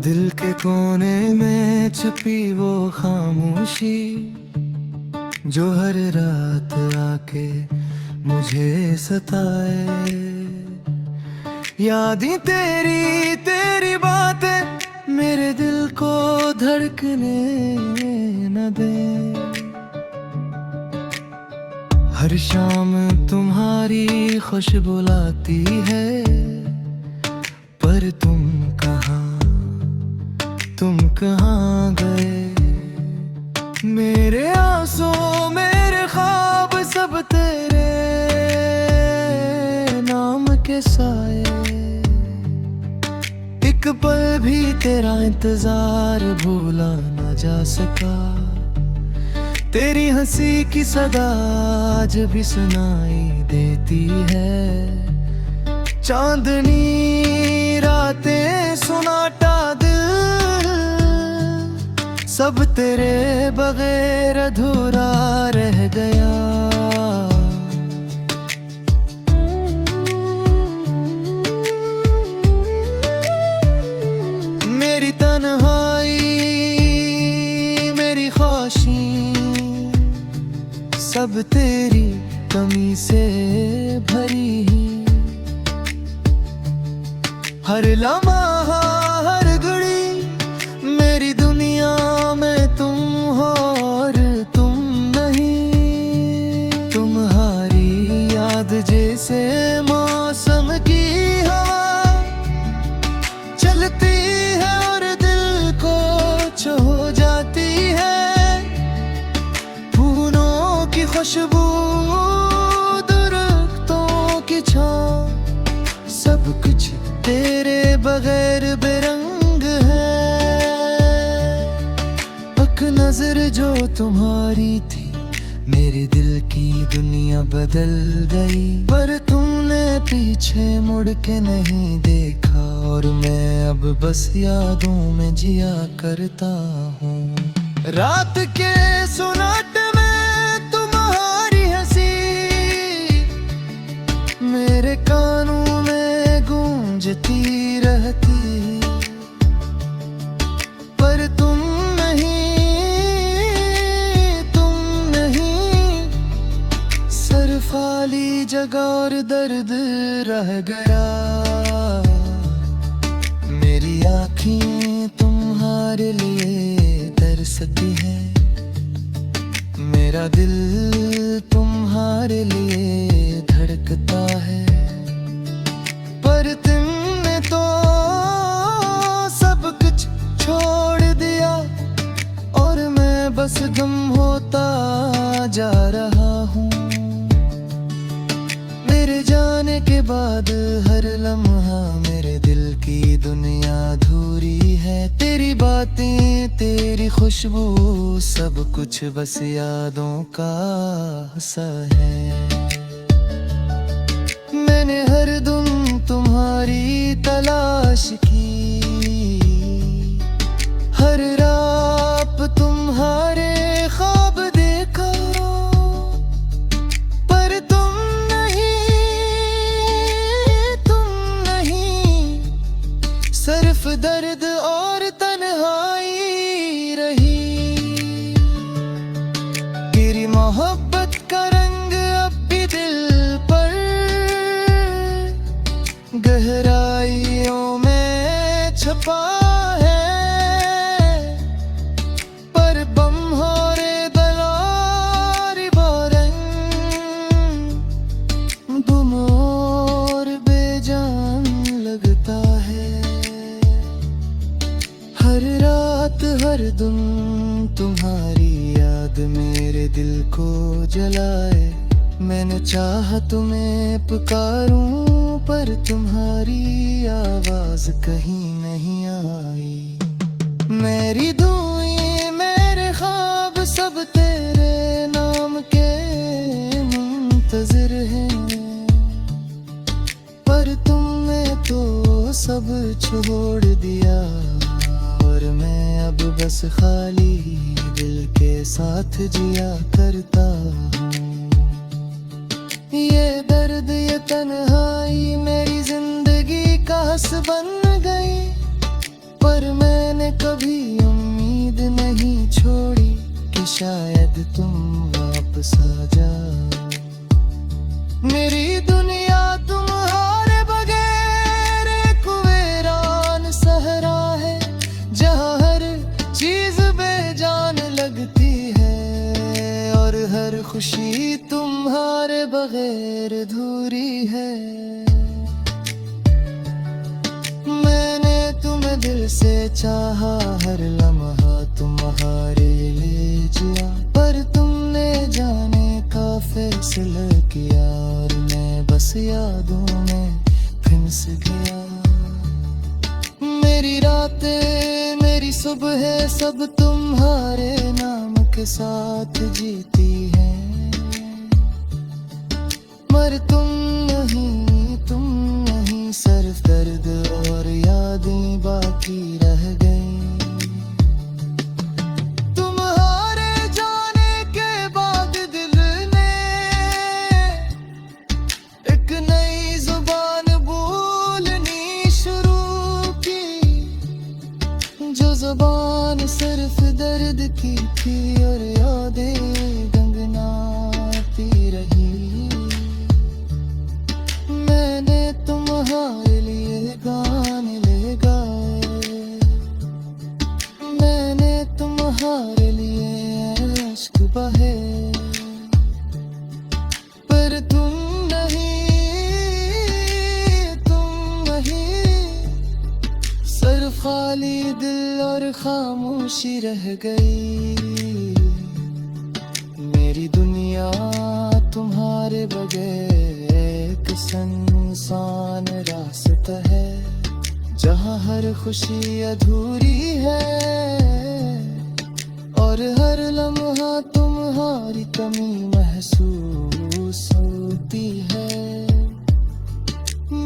दिल के कोने में छुपी वो खामोशी जो हर रात आके मुझे सताए। यादें तेरी तेरी बातें मेरे दिल को धड़कने न दे। हर शाम तुम्हारी खुशबू लाती है, पर तुम कहाँ गए। मेरे आंसू मेरे ख्वाब सब तेरे नाम के साए। एक पल भी तेरा इंतजार भूला न जा सका। तेरी हंसी की सदा आज भी सुनाई देती है। चांदनी रातें सुनाटा दिल सब तेरे बगैर अधूरा रह गया। मेरी तन्हाई मेरी ख्वाहिशें सब तेरी कमी से भरी। हर लम्हा हर घड़ी मेरी दुनिया में तुम हो और तुम नहीं। तुम्हारी याद जैसे मौसम की हवा चलती है और दिल को छू जाती है। फूलों की खुशबू दरख्तों की छाँव सब कुछ तेरे बगैर बेरंग है। एक नजर जो तुम्हारी थी मेरे दिल की दुनिया बदल गई। पर तुमने पीछे मुड़ के नहीं देखा और मैं अब बस यादों में जिया करता हूँ। रात के सुनाटे में तुम्हारी हंसी मेरे कानों में गूंजती रहती। पर तुम नहीं सर खाली जगह और दर्द रह गया। मेरी आँखें तुम्हारे लिए तरसती है। मेरा दिल तुम्हारे लिए धड़कता है। पर तुमने तो सब कुछ छोड़ दिया और मैं बस गम होता जा रहा हूँ। मेरे जाने के बाद हर लम्हा मेरे दिल की दुनिया अधूरी है। तेरी बातें तेरी खुशबू सब कुछ बस यादों का हिस्सा है। मैंने हर दिन तुम्हारी तलाश की, हर रात तुम्हारे ख्वाब देखा। पर तुम नहीं सिर्फ दर्द और तन्हाई रही। तेरी मोहब्बत का रंग अब भी दिल पर गहराइयों में छपा है। पर बम हो रे दलारी रंग गुम और बेजान लगता है। हर रात हर दिन तुम्हारी याद मेरे दिल को जलाए। मैंने चाहा तुम्हें पुकारूं पर तुम्हारी आवाज कहीं नहीं आई। मेरी दुआएं मेरे ख्वाब सब तेरे नाम के मुंतजिर हैं। पर तुमने तो सब छोड़ दिया और मैं अब बस खाली दिल के साथ जिया करता हूँ। ये दर्द ये तन्हाई मेरी जिंदगी का हस बन गई। पर मैं कभी उम्मीद नहीं छोड़ी कि शायद तुम वापस आ जाओ। मेरी दुनिया तुम्हारे बगैर एक वीरान सहरा है, जहाँ हर चीज बेजान लगती है और हर खुशी तुम्हारे बगैर अधूरी है। मैंने तुम्हें दिल से चाहा, हर लम्हा तुम्हारे ले जिया, पर तुमने जाने का फैसला किया और मैं बस यादों में फंस गया। मेरी रातें मेरी सुबह सब तुम्हारे नाम के साथ जीती हैं, मगर तुम नहीं, सिर्फ दर्द और यादें बाकी रह गई। तुम्हारे जाने के बाद दिल ने एक नई जुबान बोलनी शुरू की, जो जुबान सिर्फ दर्द की थी और यादें गंगनाती रही। मैंने तुम्हारे लिए गाने ले गाए, मैंने तुम्हारे लिए अश्क बहे, पर तुम नहीं, सिर्फ खाली दिल और खामोशी रह गई। मेरी दुनिया तुम्हारे बगैर एक सुनसान रास्ता है, जहाँ हर खुशी अधूरी है और हर लम्हा तुम्हारी कमी महसूस होती है।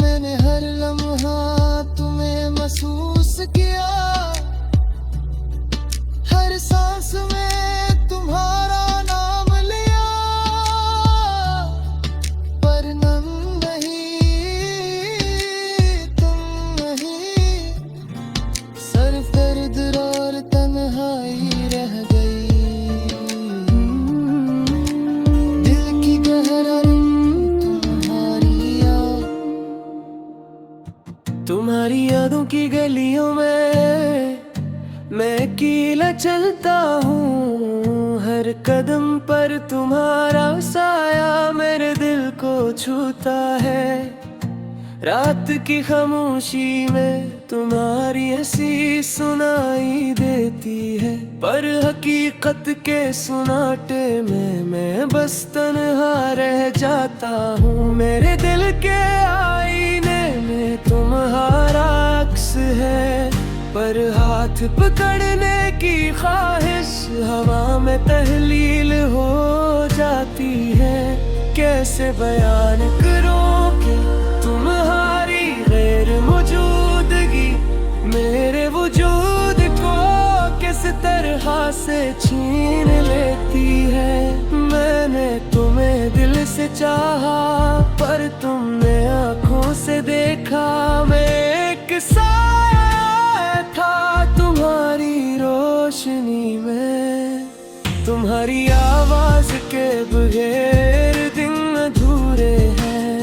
मैंने हर लम्हा तुम्हें महसूस किया, हर सांस में तुम्हारा नाम लिया, पर तुम नहीं, सिर्फ दर्द और तन्हाई रह गई। दिल की गहराई तुम्हारी यादों की गलियों में मैं अकेला चलता हूँ, हर कदम पर तुम्हारा साया मेरे दिल को छूता है। रात की खामोशी में तुम्हारी हंसी सुनाई देती है, पर हकीकत के सुनाटे में मैं बस तन्हा रह जाता हूँ। मेरे दिल के आईने में तुम्हारा अक्स है, पर हाथ पकड़ने की ख्वाहिश हवा में तहलील हो जाती है। कैसे बयान करूं कि तुम्हारी गैर मौजूदगी मेरे वजूद को किस तरह से छीन लेती है। मैंने तुम्हें दिल से चाहा, पर तुमने आंखों से देखा। मैं एक साया था तुम्हारी रोशनी में, तुम्हारी आवाज के बगैर दिन अधूरे हैं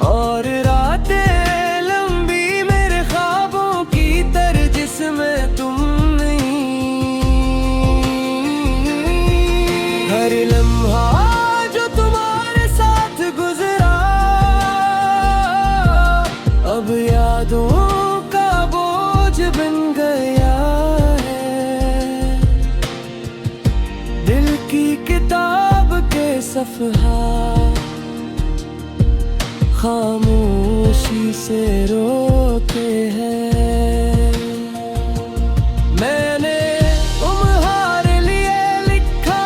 और रातें लंबी मेरे ख्वाबों की तरह जिसमें तुम नहीं। हर लम्हा जो तुम्हारे साथ गुजरा अब यादों का बोझ बन गया है। दिल की किताब के सफ़हा खामोशी से रोते हैं। मैंने तुम्हारे लिए लिखा,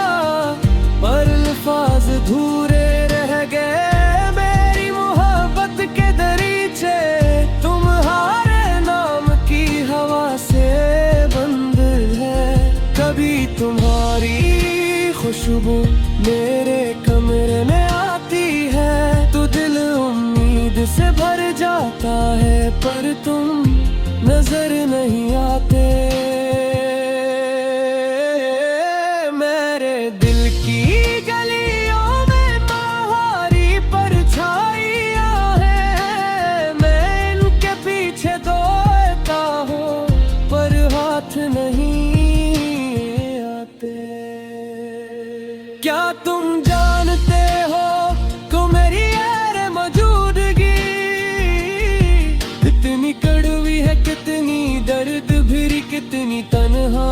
पर अल्फाज अधूरे रह गए। मेरी मोहब्बत के दरीचे तुम्हारे नाम की हवा से बंद है। कभी तुम्हारी खुशबू मेरे कमरे में आती है तो दिल उम्मीद से भर जाता है, पर तुम नजर नहीं आते। मेरे दिल की गलियों में तुम्हारी परछाइयां हैं। मैं इनके पीछे दौड़ता हूँ पर हाथ नहीं आते। क्या तुम जानते हो कि मेरी यार मौजूदगी कितनी कड़वी है, कितनी दर्द भरी, कितनी तन्हा।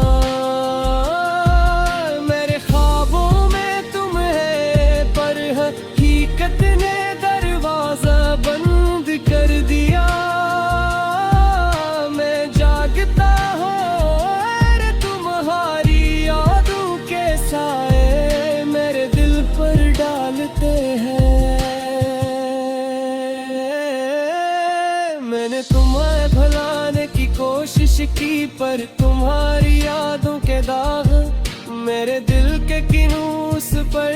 मेरे ख्वाबों में तुम है पर हकीकत ने दरवाजा बंद कर दिया। मैं जागता हूँ और तुम्हारी यादों के साए मेरे दिल पर डालते हैं। मैंने तुम्हें भुलाने की कोशिश की पर तुम्हारी यादों के दाग मेरे दिल के किनूस पर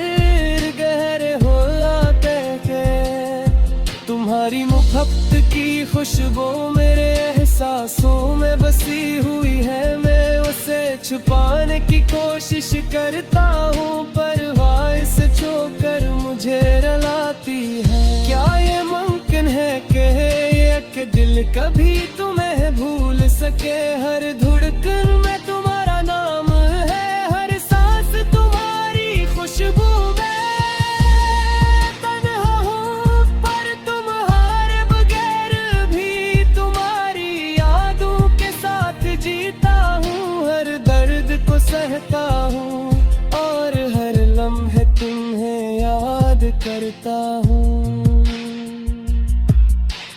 गहरे हो जाते हैं। तुम्हारी मुहब्बत की खुशबू मेरे एहसासों में बसी हुई है। मैं उसे छुपाने की कोशिश करता हूँ पर हवा से छोकर मुझे रुलाती है। क्या ये मुमकिन है कि एक दिल कभी तुम्हें भूल सके? हर धड़कन में तुम्हारा नाम है, हर सांस तुम्हारी खुशबू में। तन्हा हूँ पर तुम्हारे बगैर भी तुम्हारी यादों के साथ जीता हूँ। हर दर्द को सहता हूँ और हर लम्हे तुम्हें याद करता हूँ।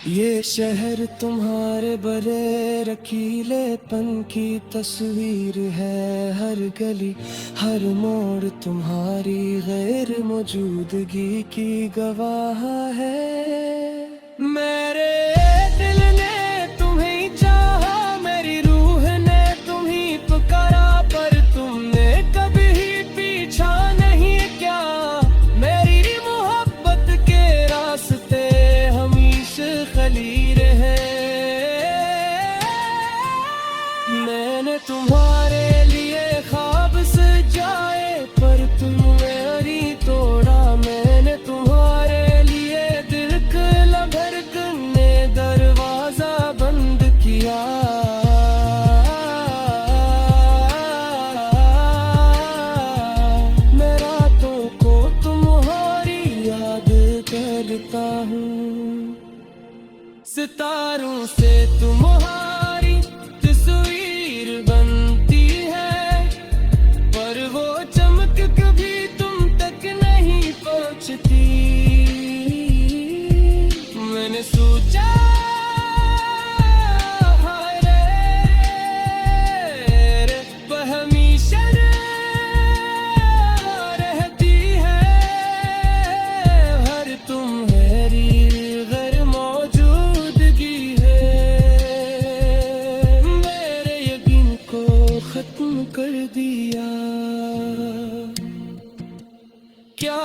ये शहर तुम्हारे बड़े रखीलेपन की तस्वीर है। हर गली हर मोड़ तुम्हारी गैर मौजूदगी की गवाह है। मेरे दिल ने तुम्हें चाहा, मेरी रूह ने तुम्हें पुकारा पर तुमने कभी पीछा नहीं किया। मेरी मोहब्बत के रास्ते हमेशा खली रहे। मैंने तुम्हारे लिए ख्वाब सजाए पर तुमने तोड़ा। मैंने तुम्हारे लिए दिल का धड़कने दरवाजा बंद किया। मैं रातों को तुम्हारी याद करता हूँ। सितारों से तुम्हारी तस्वीर बनती है पर वो चमक कभी तुम तक नहीं पहुंचती। मैंने सोचा हाय रे वह हमेशा रहती है। हर तुम्हारी गैर मौजूदगी मेरे यकीन को खत्म कर दिया। क्या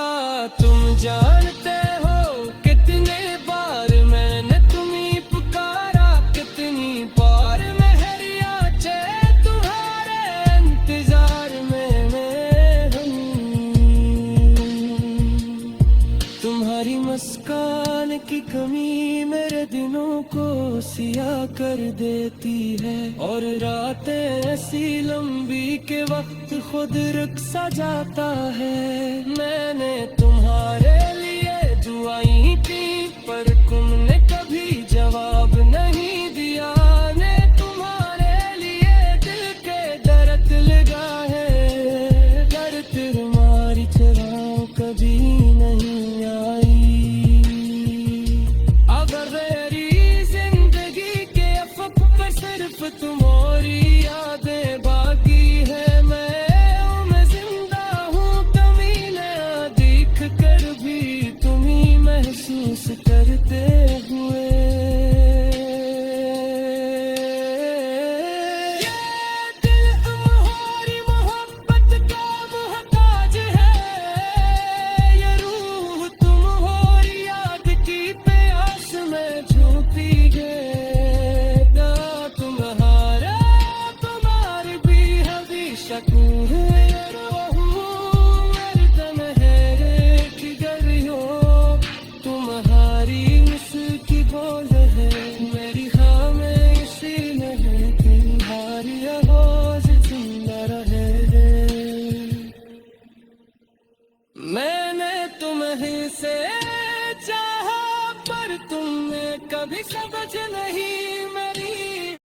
तुम जानते हो कितने बार मैंने तुम्हें पुकारा? कितनी बार मेहरिया चे तुम्हारे इंतजार में मैं हूँ। तुम्हारी मुस्कान की कमी मेरे दिनों को सियाह कर देती है और रातें ऐसी लंबी के वक्त खुद रुक सा जाता है। मैंने तुम्हारे लिए दुआएं की पर तुमने कभी जवाब नहीं दिया। ने तुम्हारे लिए दिल के दर्द लगा है घर तुम्हारी चराओं कभी नहीं आई। अगर मेरी जिंदगी के अफक पर सिर्फ तुम्हारी यादें बाकी है। मैं जिंदा हूँ कभी नया देख कर भी तुम्हें महसूस करते हुए। सब